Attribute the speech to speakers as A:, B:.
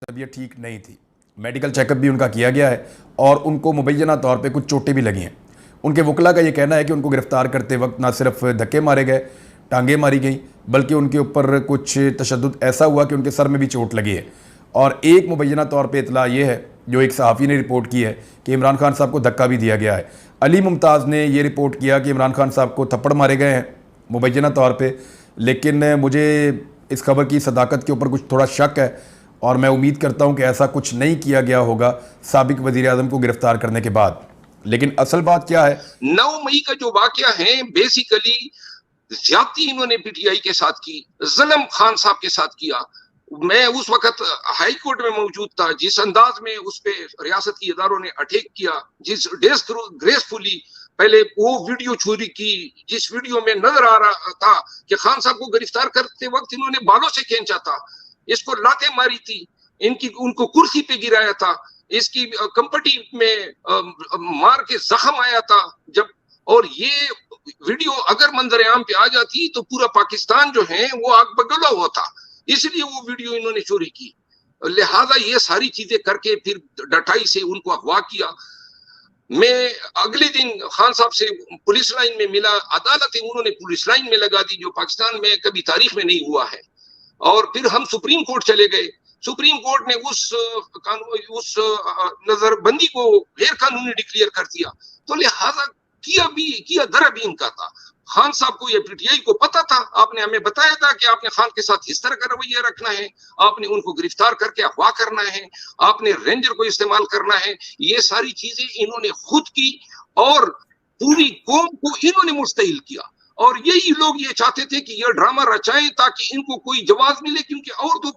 A: तबीयत ठीक नहीं थी। मेडिकल चेकअप भी उनका किया गया है और उनको मुबैना तौर पे कुछ चोटें भी लगी हैं। उनके वकला का ये कहना है कि उनको गिरफ्तार करते वक्त ना सिर्फ धक्के मारे गए, टांगें मारी गई, बल्कि उनके ऊपर कुछ तशद्दुद ऐसा हुआ कि उनके सर में भी चोट लगी है। और एक मुबैना तौर पर इतला ये है, जो एक सहाफ़ी ने रिपोर्ट की है, कि इमरान खान साहब को धक्का भी दिया गया है। अली मुमताज़ ने यह रिपोर्ट किया कि इमरान खान साहब को थप्पड़ मारे गए हैं मुबैना तौर पर, लेकिन मुझे इस खबर की सदाकत के ऊपर कुछ थोड़ा शक है और मैं उम्मीद करता हूं कि ऐसा कुछ नहीं किया गया होगा साबिक वजीर आज़म को गिरफ्तार करने के बाद। लेकिन असल बात क्या है,
B: 9 मई का जो वाकया है, बेसिकली ज्यादती इन्होंने पीटीआई के साथ की, जुल्म खान साहब के साथ किया। मैं उस वक्त हाई कोर्ट में मौजूद था। जिस अंदाज में उस पे रियासत की इदारों ने अटैक किया, जिस ग्रेसफुली पहले वो वीडियो चोरी की, जिस वीडियो में नजर आ रहा था कि खान साहब को गिरफ्तार करते वक्त इन्होंने बालों से खींचा था, इसको लातें मारी थी, उनको कुर्सी पे गिराया था, इसकी कंपटी में मार के जख्म आया था जब। और ये वीडियो अगर मंजर आम पे आ जाती तो पूरा पाकिस्तान जो है वो आग बगला हुआ था, इसलिए वो वीडियो इन्होंने चोरी की। लिहाजा ये सारी चीजें करके फिर डटाई से उनको अगवा किया। मैं अगले दिन खान साहब से पुलिस लाइन में मिला, अदालतें उन्होंने पुलिस लाइन में लगा दी, जो पाकिस्तान में कभी तारीख में नहीं हुआ है। और फिर हम सुप्रीम कोर्ट चले गए। सुप्रीम कोर्ट ने उस नजरबंदी को गैर कानूनी डिक्लेयर कर दिया। तो लिहाजा किया दर भी इनका था। खान साहब को, ये पीटीआई को पता था, आपने हमें बताया था कि आपने खान के साथ इस तरह का रवैया रखना है, आपने उनको गिरफ्तार करके अगवा करना है, आपने रेंजर को इस्तेमाल करना है। ये सारी चीजें इन्होंने खुद की और पूरी कौम को इन्होंने मुस्तहिल किया। और यही लोग ये चाहते थे कि ये ड्रामा रचाएं ताकि इनको कोई जवाब मिले, क्योंकि और दो